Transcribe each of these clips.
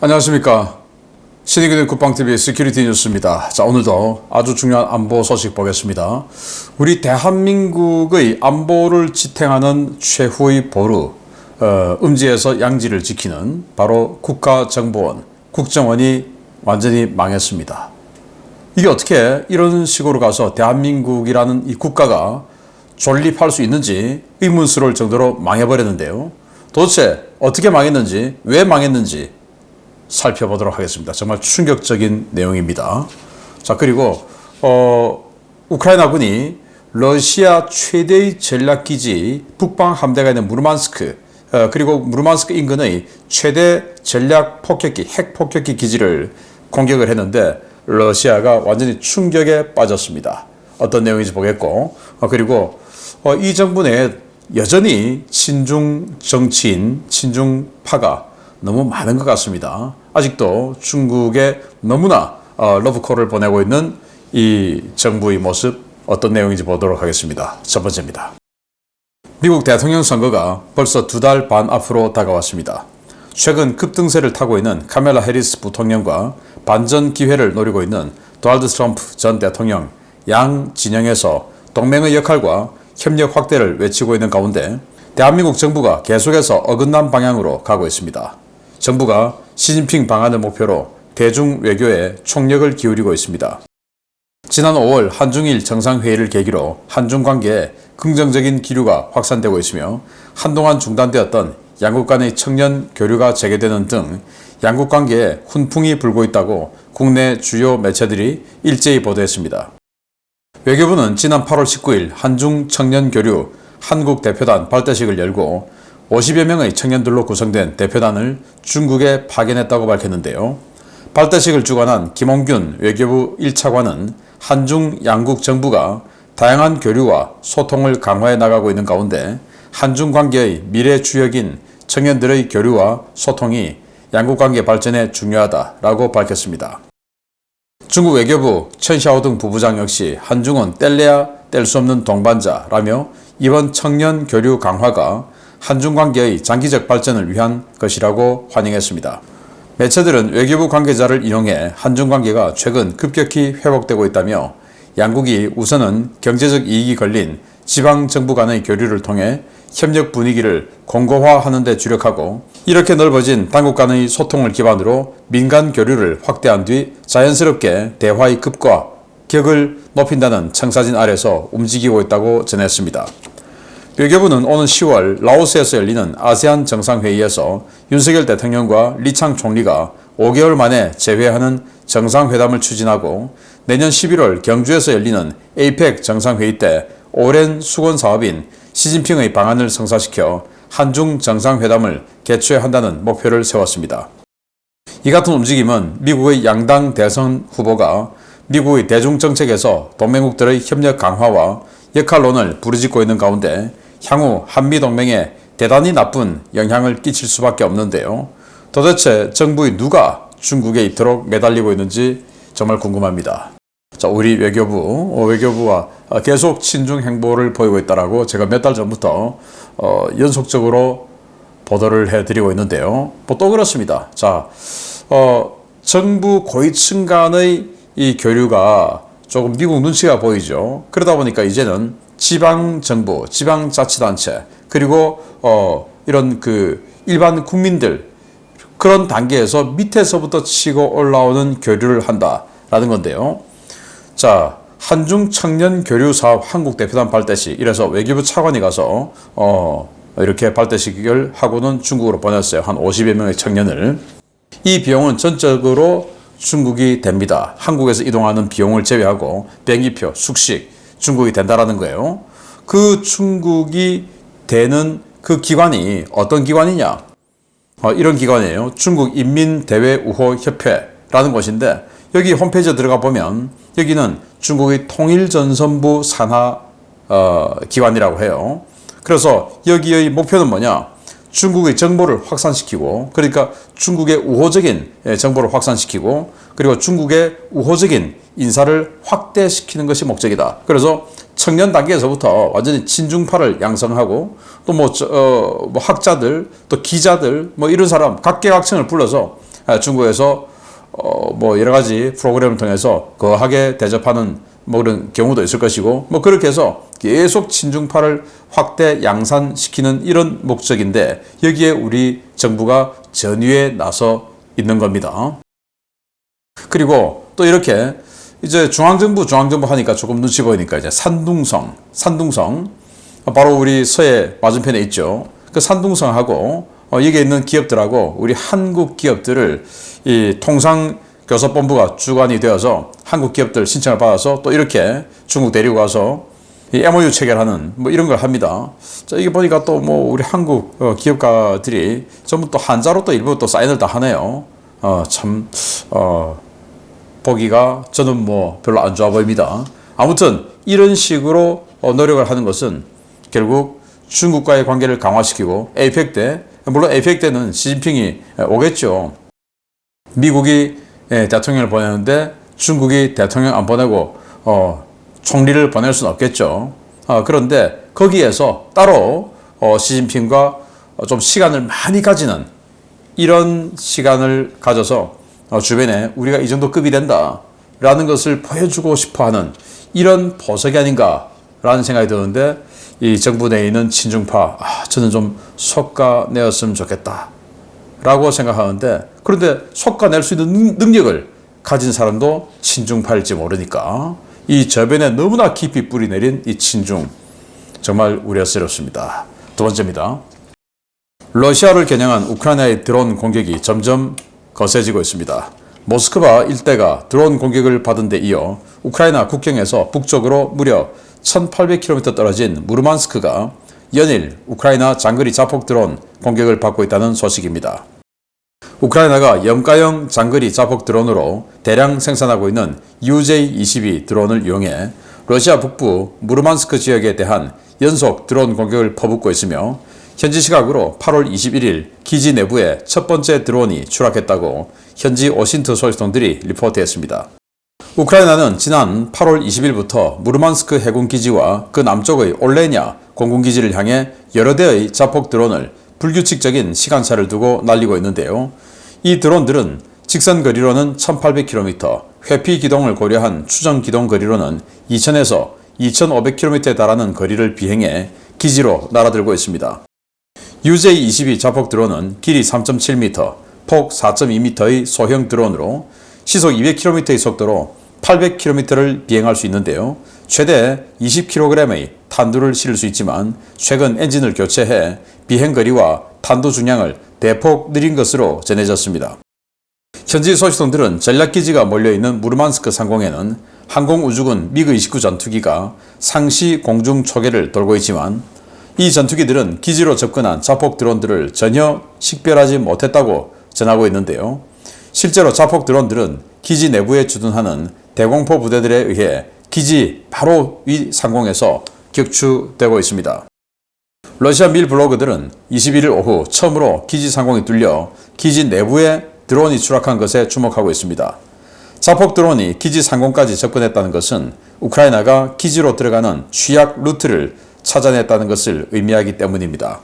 안녕하십니까. 신의균의 국방TV 시큐리티 뉴스입니다. 자, 오늘도 아주 중요한 안보 소식 보겠습니다. 우리 대한민국의 안보를 지탱하는 최후의 보루, 음지에서 양지를 지키는 바로 국가정보원, 국정원이 완전히 망했습니다. 이게 어떻게 이런 식으로 가서 대한민국이라는 이 국가가 존립할 수 있는지 의문스러울 정도로 망해버렸는데요. 도대체 어떻게 망했는지, 왜 망했는지 살펴보도록 하겠습니다. 정말 충격적인 내용입니다. 자, 그리고 우크라이나군이 러시아 최대의 전략기지 북방 함대가 있는 무르만스크, 그리고 무르만스크 인근의 최대 전략 폭격기, 핵 폭격기 기지를 공격을 했는데 러시아가 완전히 충격에 빠졌습니다. 어떤 내용인지 보겠고, 그리고 이 정부 내에 여전히 친중 정치인, 친중파가 너무 많은 것 같습니다. 아직도 중국에 너무나 러브콜을 보내고 있는 이 정부의 모습, 어떤 내용인지 보도록 하겠습니다. 첫 번째입니다. 미국 대통령 선거가 벌써 2달 반 앞으로 다가왔습니다. 최근 급등세를 타고 있는 카멜라 해리스 부통령과 반전 기회를 노리고 있는 도널드 트럼프 전 대통령 양 진영에서 동맹의 역할과 협력 확대를 외치고 있는 가운데 대한민국 정부가 계속해서 어긋난 방향으로 가고 있습니다. 정부가 시진핑 방한을 목표로 대중 외교에 총력을 기울이고 있습니다. 지난 5월 한중일 정상회의를 계기로 한중 관계에 긍정적인 기류가 확산되고 있으며 한동안 중단되었던 양국 간의 청년 교류가 재개되는 등 양국 관계에 훈풍이 불고 있다고 국내 주요 매체들이 일제히 보도했습니다. 외교부는 지난 8월 19일 한중 청년 교류 한국 대표단 발대식을 열고 50여 명의 청년들로 구성된 대표단을 중국에 파견했다고 밝혔는데요. 발대식을 주관한 김홍균 외교부 1차관은 한중 양국 정부가 다양한 교류와 소통을 강화해 나가고 있는 가운데 한중 관계의 미래 주역인 청년들의 교류와 소통이 양국 관계 발전에 중요하다라고 밝혔습니다. 중국 외교부 천샤오등 부부장 역시 한중은 뗄래야 뗄 수 없는 동반자라며 이번 청년 교류 강화가 한중 관계의 장기적 발전을 위한 것이라고 환영했습니다. 매체들은 외교부 관계자를 인용해 한중 관계가 최근 급격히 회복되고 있다며 양국이 우선은 경제적 이익이 걸린 지방 정부 간의 교류를 통해 협력 분위기를 공고화하는 데 주력하고 이렇게 넓어진 당국 간의 소통을 기반으로 민간 교류를 확대한 뒤 자연스럽게 대화의 급과 격을 높인다는 청사진 아래서 움직이고 있다고 전했습니다. 외교부는 오는 10월 라오스에서 열리는 아세안 정상회의에서 윤석열 대통령과 리창 총리가 5개월 만에 재회하는 정상회담을 추진하고 내년 11월 경주에서 열리는 에이펙 정상회의 때 오랜 수건 사업인 시진핑의 방안을 성사시켜 한중 정상회담을 개최한다는 목표를 세웠습니다. 이 같은 움직임은 미국의 양당 대선 후보가 미국의 대중정책에서 동맹국들의 협력 강화와 역할론을 부르짖고 있는 가운데 향후 한미동맹에 대단히 나쁜 영향을 끼칠 수밖에 없는데요. 도대체 정부의 누가 중국에 이토록 매달리고 있는지 정말 궁금합니다. 자, 우리 외교부가 계속 친중 행보를 보이고 있다라고 제가 몇 달 전부터 연속적으로 보도를 해드리고 있는데요. 뭐 또 그렇습니다. 자, 정부 고위층 간의 이 교류가 조금 미국 눈치가 보이죠. 그러다 보니까 이제는 지방정부, 지방자치단체, 그리고 이런 일반 국민들 그런 단계에서 밑에서부터 치고 올라오는 교류를 한다라는 건데요. 자, 한중 청년 교류 사업 한국 대표단 발대식, 이래서 외교부 차관이 가서 이렇게 발대식을 하고는 중국으로 보냈어요. 한 50여 명의 청년을. 이 비용은 전적으로 중국이 됩니다. 한국에서 이동하는 비용을 제외하고 비행기표, 숙식, 중국이 된다라는 거예요. 그 중국이 되는 그 기관이 어떤 기관이냐? 이런 기관이에요. 중국 인민대외우호협회라는 곳인데 여기 홈페이지에 들어가 보면 여기는 중국의 통일전선부 산하 기관이라고 해요. 그래서 여기의 목표는 뭐냐? 중국의 정보를 확산시키고, 그러니까 중국의 우호적인 정보를 확산시키고, 그리고 중국의 우호적인 인사를 확대시키는 것이 목적이다. 그래서 청년 단계에서부터 완전히 친중파를 양성하고 또 학자들, 또 기자들, 이런 사람 각계각층을 불러서 중국에서 뭐 여러 가지 프로그램을 통해서 거하게 대접하는 뭐 그런 경우도 있을 것이고, 뭐 그렇게 해서 계속 친중파를 확대 양산시키는 이런 목적인데, 여기에 우리 정부가 전위에 나서 있는 겁니다. 그리고 또 이렇게 이제 중앙정부 하니까 조금 눈치 보이니까 이제 산둥성 바로 우리 서해 맞은편에 있죠. 그 산둥성하고 여기에 있는 기업들하고 우리 한국 기업들을 이 통상교섭본부가 주관이 되어서 한국 기업들 신청을 받아서 또 이렇게 중국 데리고 가서 이 MOU 체결하는 뭐 이런 걸 합니다. 자, 이게 보니까 또 뭐 우리 한국 기업가들이 전부 또 한자로 또 일부 또 사인을 다 하네요. 보기가 저는 뭐 별로 안 좋아 보입니다. 아무튼 이런 식으로 노력을 하는 것은 결국 중국과의 관계를 강화시키고, 에이펙 때, 물론 에이펙 때는 시진핑이 오겠죠. 미국이 대통령을 보내는데 중국이 대통령 안 보내고 총리를 보낼 수는 없겠죠. 그런데 거기에서 따로 시진핑과 좀 시간을 많이 가지는 이런 시간을 가져서 주변에 우리가 이 정도 급이 된다 라는 것을 보여주고 싶어하는 이런 보석이 아닌가 라는 생각이 드는데, 이 정부 내에 있는 친중파, 저는 좀 솎아내었으면 좋겠다 라고 생각하는데, 그런데 솎아낼 수 있는 능력을 가진 사람도 친중파일지 모르니까 이 저변에 너무나 깊이 뿌리 내린 이 친중, 정말 우려스럽습니다. 두 번째입니다. 러시아를 겨냥한 우크라이나의 드론 공격이 점점 거세지고 있습니다. 모스크바 일대가 드론 공격을 받은 데 이어 우크라이나 국경에서 북쪽으로 무려 1800km 떨어진 무르만스크가 연일 우크라이나 장거리 자폭 드론 공격을 받고 있다는 소식입니다. 우크라이나가 염가형 장거리 자폭 드론으로 대량 생산하고 있는 UJ-22 드론을 이용해 러시아 북부 무르만스크 지역에 대한 연속 드론 공격을 퍼붓고 있으며, 현지 시각으로 8월 21일 기지 내부에 첫 번째 드론이 추락했다고 현지 오신트 소식통들이 리포트했습니다. 우크라이나는 지난 8월 20일부터 무르만스크 해군기지와 그 남쪽의 올레냐 공군기지를 향해 여러 대의 자폭 드론을 불규칙적인 시간차를 두고 날리고 있는데요. 이 드론들은 직선 거리로는 1800km, 회피 기동을 고려한 추정 기동 거리로는 2000에서 2500km에 달하는 거리를 비행해 기지로 날아들고 있습니다. UJ-22 자폭 드론은 길이 3.7m, 폭 4.2m의 소형 드론으로 시속 200km의 속도로 800km를 비행할 수 있는데요. 최대 20kg의 탄두를 실을 수 있지만, 최근 엔진을 교체해 비행거리와 탄두 중량을 대폭 늘린 것으로 전해졌습니다. 현지 소식통들은 전략기지가 몰려있는 무르만스크 상공에는 항공우주군 미그-29 전투기가 상시 공중 초계를 돌고 있지만, 이 전투기들은 기지로 접근한 자폭 드론들을 전혀 식별하지 못했다고 전하고 있는데요. 실제로 자폭 드론들은 기지 내부에 주둔하는 대공포 부대들에 의해 기지 바로 위 상공에서 격추되고 있습니다. 러시아 밀 블로거들은 21일 오후 처음으로 기지 상공이 뚫려 기지 내부에 드론이 추락한 것에 주목하고 있습니다. 자폭 드론이 기지 상공까지 접근했다는 것은 우크라이나가 기지로 들어가는 취약 루트를 찾아냈다는 것을 의미하기 때문입니다.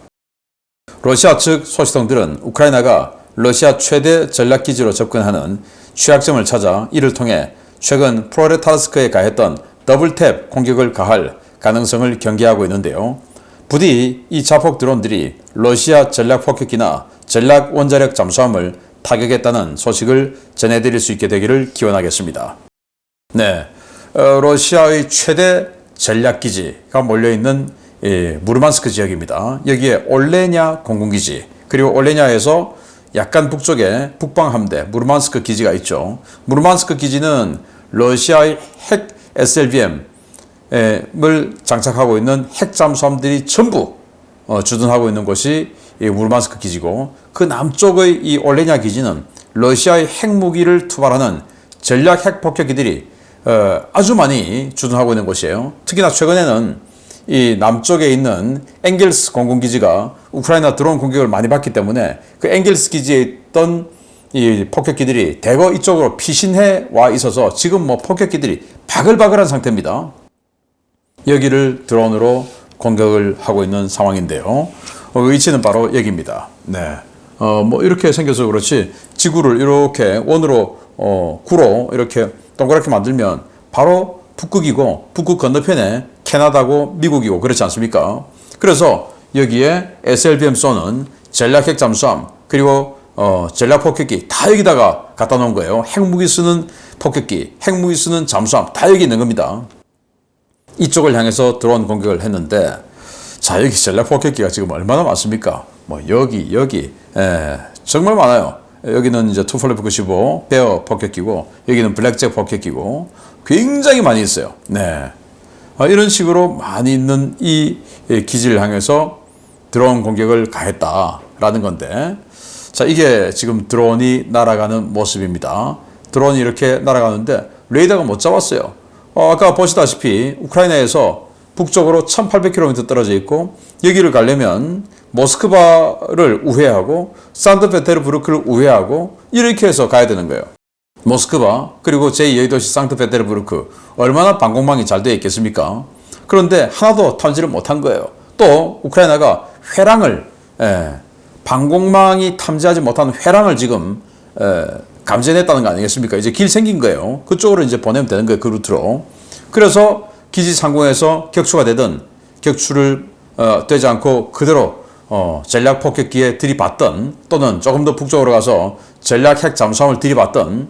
러시아 측 소식통들은 우크라이나가 러시아 최대 전략기지로 접근하는 취약점을 찾아 이를 통해 최근 프로레타르스크에 가했던 더블탭 공격을 가할 가능성을 경계하고 있는데요. 부디 이 자폭 드론들이 러시아 전략 폭격기나 전략 원자력 잠수함을 타격했다는 소식을 전해드릴 수 있게 되기를 기원하겠습니다. 네, 러시아의 최대 전략기지가 몰려있는 무르만스크 지역입니다. 여기에 올레냐 공군기지, 그리고 올레냐에서 약간 북쪽에 북방함대 무르만스크 기지가 있죠. 무르만스크 기지는 러시아의 핵 SLBM을 장착하고 있는 핵 잠수함들이 전부 주둔하고 있는 곳이 이 무르만스크 기지고, 그 남쪽의 이 올레냐 기지는 러시아의 핵무기를 투발하는 전략 핵폭격기들이 아주 많이 주둔하고 있는 곳이에요. 특히나 최근에는 이 남쪽에 있는 엥겔스 공군기지가 우크라이나 드론 공격을 많이 받기 때문에 그 엥겔스 기지에 있던 이 폭격기들이 대거 이쪽으로 피신해 와 있어서 지금 뭐 폭격기들이 바글바글한 상태입니다. 여기를 드론으로 공격을 하고 있는 상황인데요. 위치는 바로 여기입니다. 네. 뭐 이렇게 생겨서 그렇지 지구를 이렇게 원으로 구로 이렇게 동그랗게 만들면 바로 북극이고 북극 건너편에 캐나다고 미국이고 그렇지 않습니까? 그래서 여기에 SLBM 쏘는 전략핵 잠수함 그리고 전략 폭격기 다 여기다가 갖다 놓은 거예요. 핵무기 쓰는 폭격기, 핵무기 쓰는 잠수함 다 여기 있는 겁니다. 이쪽을 향해서 드론 공격을 했는데 자 여기 전략 폭격기가 지금 얼마나 많습니까? 뭐 여기 정말 많아요. 여기는 이제 투플래프 95 베어 폭격기고 여기는 블랙잭 폭격기고 굉장히 많이 있어요. 네, 이런 식으로 많이 있는 이 기지를 향해서 드론 공격을 가했다라는 건데 자 이게 지금 드론이 날아가는 모습입니다. 드론이 이렇게 날아가는데 레이더가 못 잡았어요. 아까 보시다시피 우크라이나에서 북쪽으로 1800km 떨어져 있고 여기를 가려면 모스크바를 우회하고 산트페테르부르크를 우회하고 이렇게 해서 가야 되는 거예요. 모스크바 그리고 제2의 도시 상트페테르부르크 얼마나 방공망이 잘 되어 있겠습니까? 그런데 하나도 탐지를 못한 거예요. 또 우크라이나가 회랑을 방공망이 탐지하지 못한 회랑을 지금 감지해냈다는 거 아니겠습니까? 이제 길 생긴 거예요. 그쪽으로 이제 보내면 되는 거예요. 그 루트로. 그래서 기지 상공에서 격추가 되든 격추를 되지 않고 그대로 전략 폭격기에 들이받든 또는 조금 더 북쪽으로 가서 전략 핵 잠수함을 들이받든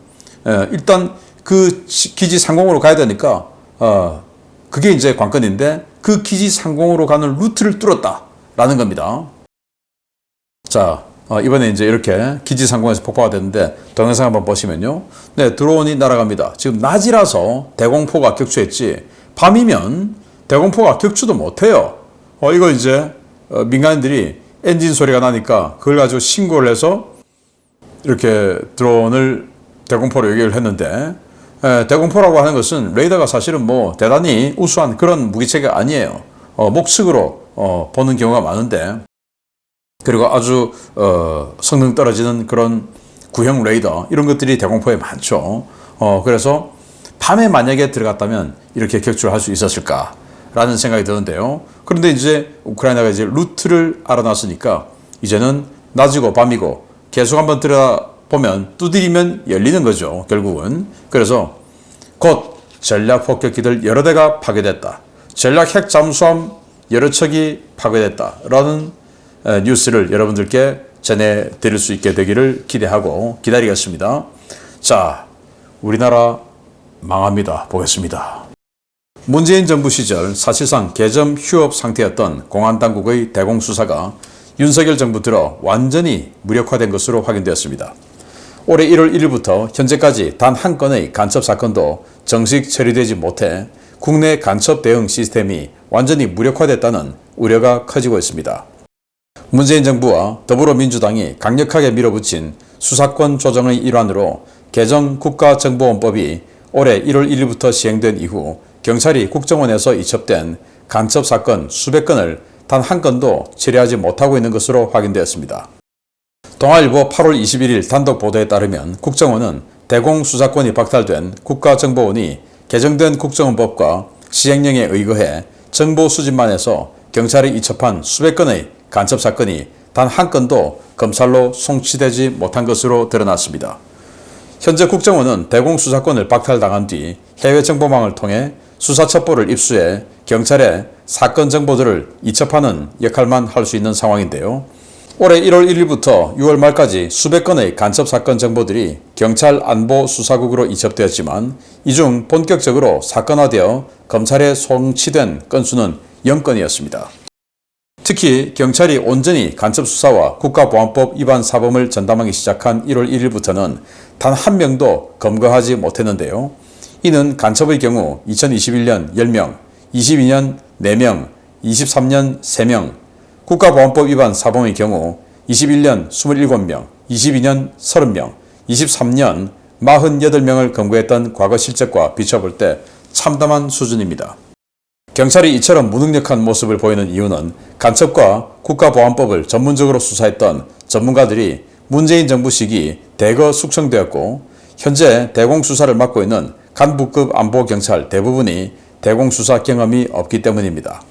일단 그 기지 상공으로 가야 되니까 그게 이제 관건인데 그 기지 상공으로 가는 루트를 뚫었다라는 겁니다. 자, 이번에 이제 이렇게 기지 상공에서 폭파가 됐는데 동영상 한번 보시면요. 네, 드론이 날아갑니다. 지금 낮이라서 대공포가 격추했지 밤이면 대공포가 격추도 못해요. 이거 이제 민간인들이 엔진 소리가 나니까 그걸 가지고 신고를 해서 이렇게 드론을 대공포로 연결을 했는데 대공포라고 하는 것은 레이더가 사실은 뭐 대단히 우수한 그런 무기체계가 아니에요. 목측으로 보는 경우가 많은데 그리고 아주 성능 떨어지는 그런 구형 레이더 이런 것들이 대공포에 많죠. 그래서 밤에 만약에 들어갔다면 이렇게 격추를 할 수 있었을까라는 생각이 드는데요. 그런데 이제 우크라이나가 이제 루트를 알아놨으니까 이제는 낮이고 밤이고 계속 한번 들어보면 두드리면 열리는 거죠. 결국은. 그래서 곧 전략 폭격기들 여러 대가 파괴됐다. 전략 핵 잠수함 여러 척이 파괴됐다라는 뉴스를 여러분들께 전해드릴 수 있게 되기를 기대하고 기다리겠습니다. 자, 우리나라 망합니다. 보겠습니다. 문재인 정부 시절 사실상 개점 휴업 상태였던 공안당국의 대공수사가 윤석열 정부 들어 완전히 무력화된 것으로 확인되었습니다. 올해 1월 1일부터 현재까지 단 한 건의 간첩 사건도 정식 처리되지 못해 국내 간첩 대응 시스템이 완전히 무력화됐다는 우려가 커지고 있습니다. 문재인 정부와 더불어민주당이 강력하게 밀어붙인 수사권 조정의 일환으로 개정 국가정보원법이 올해 1월 1일부터 시행된 이후 경찰이 국정원에서 이첩된 간첩 사건 수백 건을 단 한 건도 처리하지 못하고 있는 것으로 확인되었습니다. 동아일보 8월 21일 단독 보도에 따르면 국정원은 대공수사권이 박탈된 국가정보원이 개정된 국정원법과 시행령에 의거해 정보 수집만 해서 경찰이 이첩한 수백 건의 간첩 사건이 단 한 건도 검찰로 송치되지 못한 것으로 드러났습니다. 현재 국정원은 대공수사권을 박탈당한 뒤 해외 정보망을 통해 수사 첩보를 입수해 경찰에 사건 정보들을 이첩하는 역할만 할 수 있는 상황인데요. 올해 1월 1일부터 6월 말까지 수백 건의 간첩 사건 정보들이 경찰 안보수사국으로 이첩되었지만 이 중 본격적으로 사건화되어 검찰에 송치된 건수는 0건이었습니다. 특히 경찰이 온전히 간첩 수사와 국가보안법 위반 사범을 전담하기 시작한 1월 1일부터는 단 한 명도 검거하지 못했는데요. 이는 간첩의 경우 2021년 10명, 22년 4명, 23년 3명, 국가보안법 위반 사범의 경우 21년 27명, 22년 30명, 23년 48명을 검거했던 과거 실적과 비춰볼 때 참담한 수준입니다. 경찰이 이처럼 무능력한 모습을 보이는 이유는 간첩과 국가보안법을 전문적으로 수사했던 전문가들이 문재인 정부 시기 대거 숙성되었고 현재 대공수사를 맡고 있는 간부급 안보경찰 대부분이 대공수사 경험이 없기 때문입니다.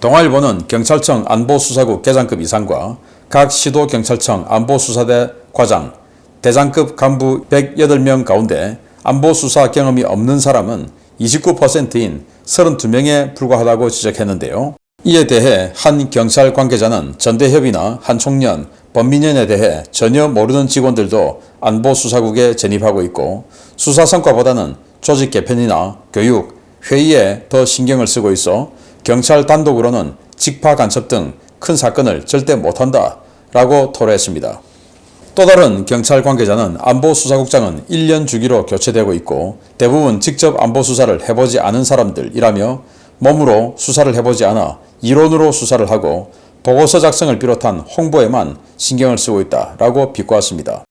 동아일보는 경찰청 안보수사국 계장급 이상과 각 시도경찰청 안보수사대 과장, 대장급 간부 108명 가운데 안보수사 경험이 없는 사람은 29%인 32명에 불과하다고 지적했는데요. 이에 대해 한 경찰 관계자는 전대협이나 한 총련, 범민연에 대해 전혀 모르는 직원들도 안보수사국에 진입하고 있고 수사 성과보다는 조직 개편이나 교육, 회의에 더 신경을 쓰고 있어 경찰 단독으로는 직파 간첩 등 큰 사건을 절대 못한다 라고 토로했습니다. 또 다른 경찰 관계자는 안보수사국장은 1년 주기로 교체되고 있고 대부분 직접 안보수사를 해보지 않은 사람들이라며 몸으로 수사를 해보지 않아 이론으로 수사를 하고 보고서 작성을 비롯한 홍보에만 신경을 쓰고 있다라고 비꼬았습니다.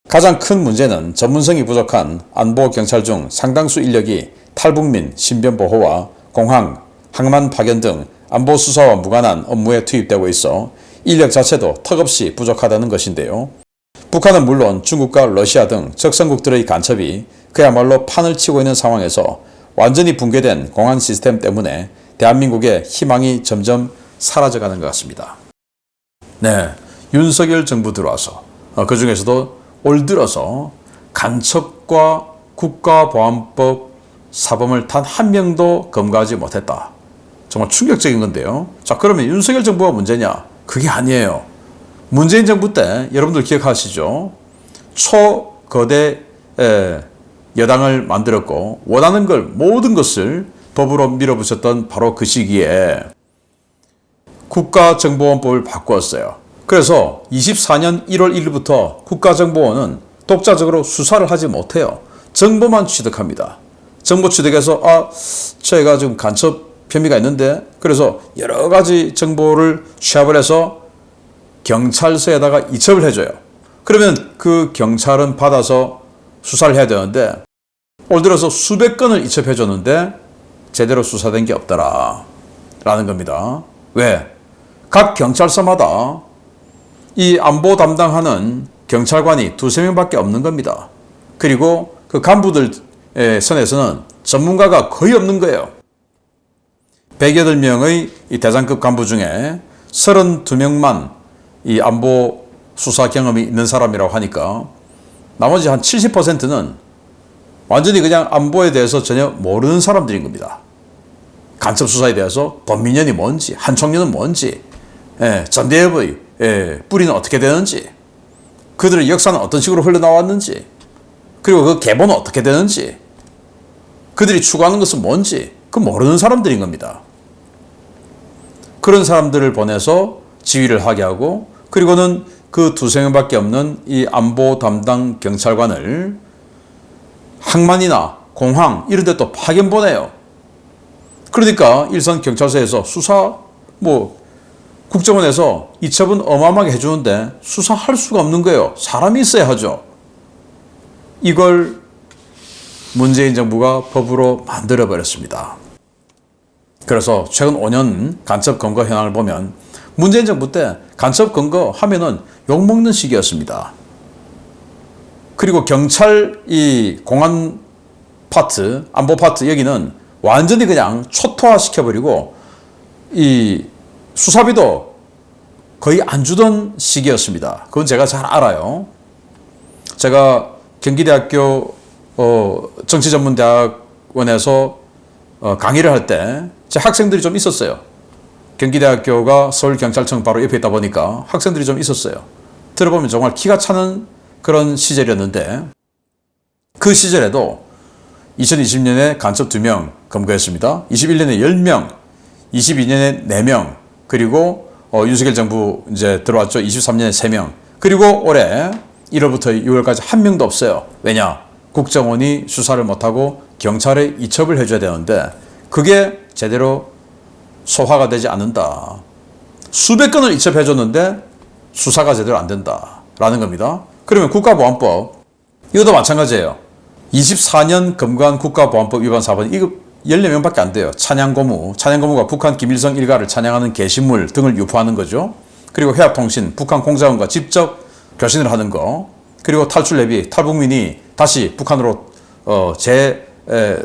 가장 큰 문제는 전문성이 부족한 안보경찰 중 상당수 인력이 탈북민, 신변보호와 공항, 항만 파견 등 안보수사와 무관한 업무에 투입되고 있어 인력 자체도 턱없이 부족하다는 것인데요. 북한은 물론 중국과 러시아 등 적성국들의 간첩이 그야말로 판을 치고 있는 상황에서 완전히 붕괴된 공안 시스템 때문에 대한민국의 희망이 점점 사라져가는 것 같습니다. 네, 윤석열 정부 들어와서 그 중에서도 올 들어서 간첩과 국가보안법 사범을 단 한 명도 검거하지 못했다. 정말 충격적인 건데요. 자, 그러면 윤석열 정부가 문제냐? 그게 아니에요. 문재인 정부 때 여러분들 기억하시죠? 초거대 여당을 만들었고 원하는 걸 모든 것을 법으로 밀어붙였던 바로 그 시기에 국가정보원법을 바꾸었어요. 그래서 24년 1월 1일부터 국가정보원은 독자적으로 수사를 하지 못해요. 정보만 취득합니다. 정보 취득해서 저희가 지금 간첩 혐의가 있는데 그래서 여러 가지 정보를 취합을 해서 경찰서에다가 이첩을 해줘요. 그러면 그 경찰은 받아서 수사를 해야 되는데 올 들어서 수백 건을 이첩해줬는데 제대로 수사된 게 없더라 라는 겁니다. 왜? 각 경찰서마다 이 안보 담당하는 경찰관이 두세 명밖에 없는 겁니다. 그리고 그 간부들 선에서는 전문가가 거의 없는 거예요. 108명의 이 대장급 간부 중에 32명만 이 안보 수사 경험이 있는 사람이라고 하니까 나머지 한 70%는 완전히 그냥 안보에 대해서 전혀 모르는 사람들인 겁니다. 간첩 수사에 대해서 범민연이 뭔지, 한총련은 뭔지, 전대협의 뿌리는 어떻게 되는지, 그들의 역사는 어떤 식으로 흘러나왔는지, 그리고 그 계보는 어떻게 되는지, 그들이 추구하는 것은 뭔지 그 모르는 사람들인 겁니다. 그런 사람들을 보내서 지휘를 하게 하고 그리고는 그 두세 명밖에 없는 이 안보 담당 경찰관을 항만이나 공항 이런 데 또 파견 보내요. 그러니까 일선 경찰서에서 수사 국정원에서 이첩은 어마어마하게 해주는데 수사할 수가 없는 거예요. 사람이 있어야 하죠. 이걸 문재인 정부가 법으로 만들어버렸습니다. 그래서 최근 5년 간첩 검거 현황을 보면 문재인 정부 때 간첩 검거 하면은 욕먹는 시기였습니다. 그리고 경찰 이 공안 파트, 안보 파트 여기는 완전히 그냥 초토화 시켜버리고 이 수사비도 거의 안 주던 시기였습니다. 그건 제가 잘 알아요. 제가 경기대학교 정치전문대학원에서 강의를 할 때 제 학생들이 좀 있었어요. 경기대학교가 서울경찰청 바로 옆에 있다 보니까 학생들이 좀 있었어요. 들어보면 정말 기가 차는 그런 시절이었는데 그 시절에도 2020년에 간첩 2명 검거했습니다. 21년에 10명, 22년에 4명, 그리고 윤석열 정부 이제 들어왔죠. 23년에 3명, 그리고 올해 1월부터 6월까지 한 명도 없어요. 왜냐? 국정원이 수사를 못하고 경찰에 이첩을 해줘야 되는데 그게 제대로 소화가 되지 않는다. 수백 건을 이첩해줬는데 수사가 제대로 안 된다라는 겁니다. 그러면 국가보안법 이것도 마찬가지예요. 24년 검거한 국가보안법 위반 사건 이거 14명밖에 안 돼요. 찬양고무가 북한 김일성 일가를 찬양하는 게시물 등을 유포하는 거죠. 그리고 해합통신, 북한 공작원과 직접 교신을 하는 거, 그리고 탈출 내비, 탈북민이 다시 북한으로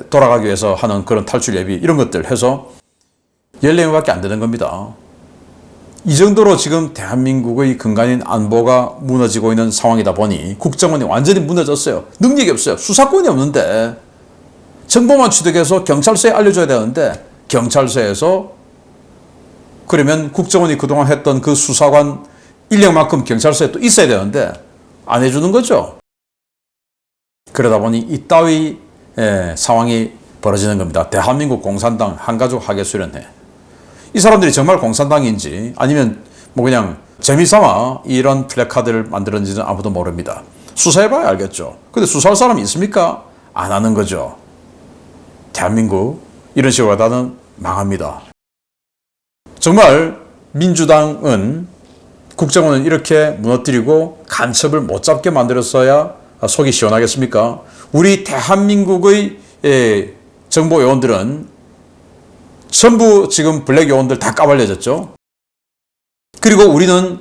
돌아가기 위해서 하는 그런 탈출 예비 이런 것들 해서 14명밖에 안 되는 겁니다. 이 정도로 지금 대한민국의 근간인 안보가 무너지고 있는 상황이다 보니 국정원이 완전히 무너졌어요. 능력이 없어요. 수사권이 없는데 정보만 취득해서 경찰서에 알려줘야 되는데 경찰서에서 그러면 국정원이 그동안 했던 그 수사관 인력만큼 경찰서에 또 있어야 되는데 안 해주는 거죠. 그러다 보니 이따위 상황이 벌어지는 겁니다. 대한민국 공산당 한가족 하계수련회. 이 사람들이 정말 공산당인지 아니면 뭐 그냥 재미삼아 이런 플래카드를 만들었는지는 아무도 모릅니다. 수사해봐야 알겠죠. 근데 수사할 사람이 있습니까? 안 하는 거죠. 대한민국 이런 식으로 하다는 망합니다. 정말 민주당은 국정원을 이렇게 무너뜨리고 간첩을 못 잡게 만들었어야 속이 시원하겠습니까? 우리 대한민국의 정보 요원들은 전부 지금 블랙 요원들 다 까발려졌죠. 그리고 우리는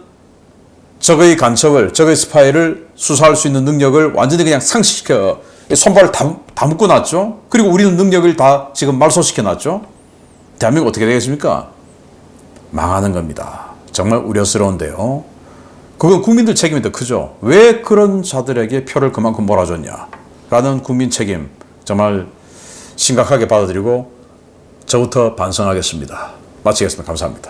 적의 간첩을, 적의 스파이를 수사할 수 있는 능력을 완전히 그냥 상실시켜 손발을 다 묶어 놨죠. 그리고 우리는 능력을 다 지금 말소시켜 놨죠. 대한민국 어떻게 되겠습니까? 망하는 겁니다. 정말 우려스러운데요. 그건 국민들 책임이 더 크죠. 왜 그런 자들에게 표를 그만큼 몰아줬냐 라는 국민 책임 정말 심각하게 받아들이고 저부터 반성하겠습니다. 마치겠습니다. 감사합니다.